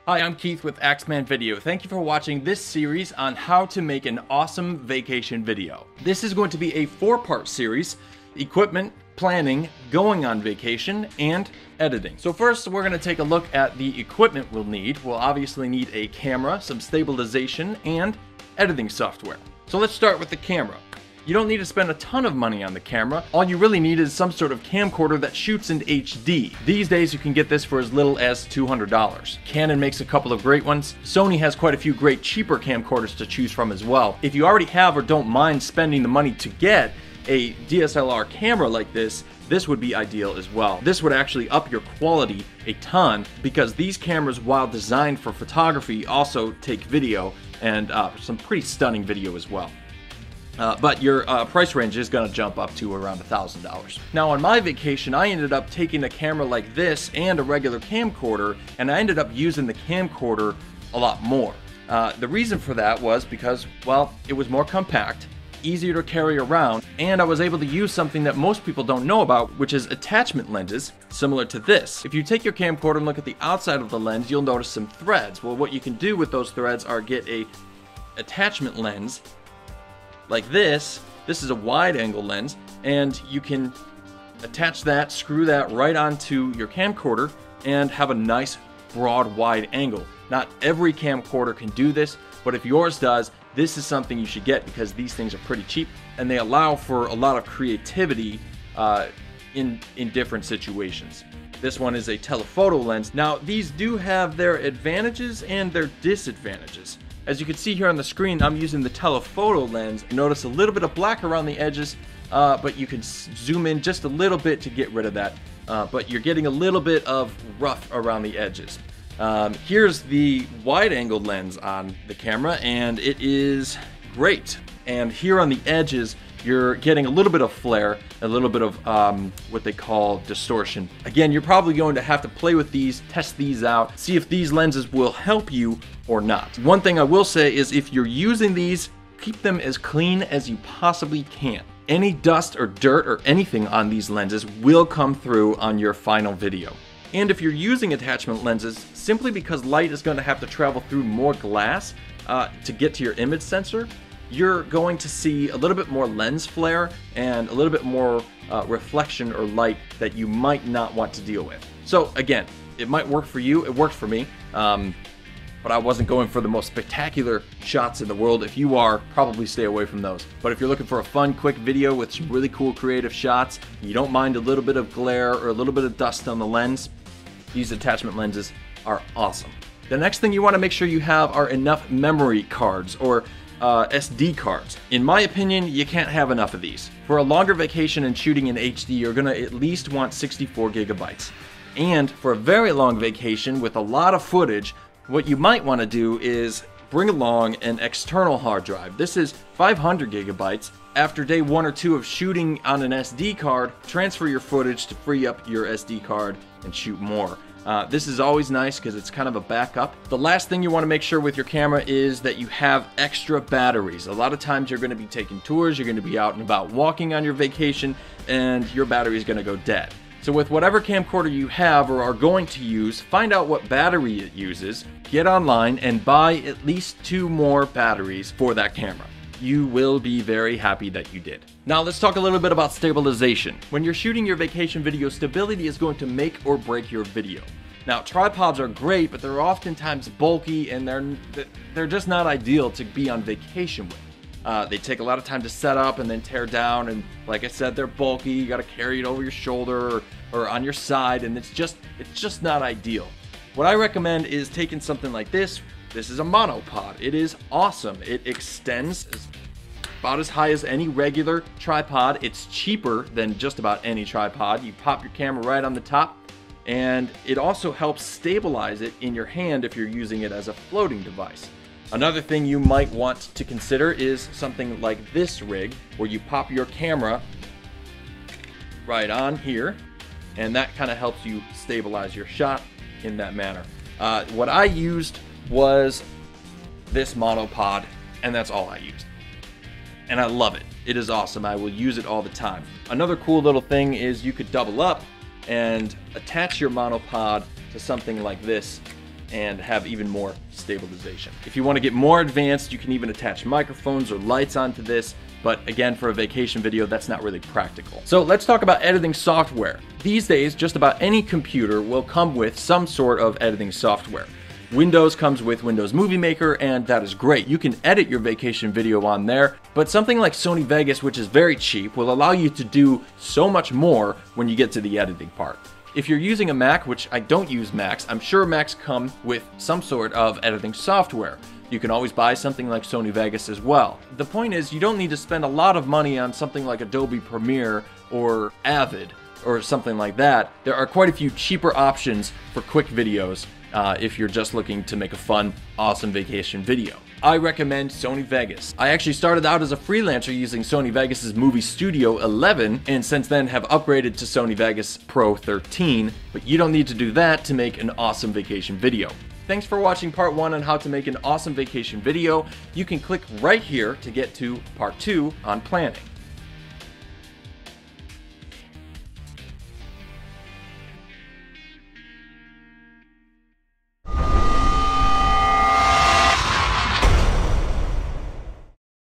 Hi, I'm Keith with Axeman Video. Thank you for watching this series on how to make an awesome vacation video. This is going to be a 4-part series: equipment, planning, going on vacation, and editing. So first, we're going to take a look at the equipment we'll need. We'll obviously need a camera, some stabilization, and editing software. So let's start with the camera. You don't need to spend a ton of money on the camera. All you really need is some sort of camcorder that shoots in HD. These days you can get this for as little as $200. Canon makes a couple of great ones. Sony has quite a few great cheaper camcorders to choose from as well. If you already have or don't mind spending the money to get a DSLR camera like this would be ideal as well. This would actually up your quality a ton because these cameras, while designed for photography, also take video and some pretty stunning video as well. But your price range is going to jump up to around $1,000. Now on my vacation, I ended up taking a camera like this and a regular camcorder, and I ended up using the camcorder a lot more. The reason for that was because, well, it was more compact, easier to carry around, and I was able to use something that most people don't know about, which is attachment lenses, similar to this. If you take your camcorder and look at the outside of the lens, you'll notice some threads. Well, what you can do with those threads are get a attachment lens like this. This is a wide angle lens, and you can attach that, screw that right onto your camcorder, and have a nice broad wide angle. Not every camcorder can do this, but if yours does, this is something you should get because these things are pretty cheap and they allow for a lot of creativity in different situations. This one is a telephoto lens. Now these do have their advantages and their disadvantages. As you can see here on the screen, I'm using the telephoto lens. Notice a little bit of black around the edges, but you can zoom in just a little bit to get rid of that. But you're getting a little bit of rough around the edges. Here's the wide angle lens on the camera, and it is great. And here on the edges, you're getting a little bit of flare, a little bit of what they call distortion. Again, you're probably going to have to play with these, test these out, see if these lenses will help you or not. One thing I will say is if you're using these, keep them as clean as you possibly can. Any dust or dirt or anything on these lenses will come through on your final video. And if you're using attachment lenses, simply because light is going to have to travel through more glass to get to your image sensor, you're going to see a little bit more lens flare and a little bit more reflection or light that you might not want to deal with. So again, it might work for you, it worked for me, but I wasn't going for the most spectacular shots in the world. If you are, probably stay away from those. But if you're looking for a fun, quick video with some really cool creative shots, you don't mind a little bit of glare or a little bit of dust on the lens, these attachment lenses are awesome. The next thing you want to make sure you have are enough memory cards or SD cards. In my opinion, you can't have enough of these. For a longer vacation and shooting in HD, you're gonna at least want 64 gigabytes. And for a very long vacation with a lot of footage, what you might want to do is bring along an external hard drive. This is 500 gigabytes. After day 1 or 2 of shooting on an SD card, transfer your footage to free up your SD card and shoot more. This is always nice because it's kind of a backup. The last thing you want to make sure with your camera is that you have extra batteries. A lot of times you're going to be taking tours, you're going to be out and about walking on your vacation, and your battery is going to go dead. So with whatever camcorder you have or are going to use, find out what battery it uses, get online, and buy at least 2 more batteries for that camera. You will be very happy that you did. Now let's talk a little bit about stabilization. When you're shooting your vacation video, stability is going to make or break your video. Now tripods are great, but they're oftentimes bulky and they're just not ideal to be on vacation with. They take a lot of time to set up and then tear down, and like I said, they're bulky. You got to carry it over your shoulder or on your side, and it's just not ideal. What I recommend is taking something like this. This is a monopod. It is awesome. It extends about as high as any regular tripod. It's cheaper than just about any tripod. You pop your camera right on the top, and it also helps stabilize it in your hand if you're using it as a floating device. Another thing you might want to consider is something like this rig, where you pop your camera right on here, and that kind of helps you stabilize your shot in that manner. What I used was this monopod, and that's all I used. And I love it. It is awesome. I will use it all the time. Another cool little thing is you could double up and attach your monopod to something like this and have even more stabilization. If you want to get more advanced, you can even attach microphones or lights onto this, but again, for a vacation video, that's not really practical. So let's talk about editing software. These days, just about any computer will come with some sort of editing software. Windows comes with Windows Movie Maker, and that is great. You can edit your vacation video on there, but something like Sony Vegas, which is very cheap, will allow you to do so much more when you get to the editing part. If you're using a Mac, which I don't use Macs, I'm sure Macs come with some sort of editing software. You can always buy something like Sony Vegas as well. The point is, you don't need to spend a lot of money on something like Adobe Premiere or Avid or something like that. There are quite a few cheaper options for quick videos if you're just looking to make a fun, awesome vacation video. I recommend Sony Vegas. I actually started out as a freelancer using Sony Vegas's Movie Studio 11, and since then have upgraded to Sony Vegas Pro 13, but you don't need to do that to make an awesome vacation video. Thanks for watching part 1 on how to make an awesome vacation video. You can click right here to get to part 2 on planning.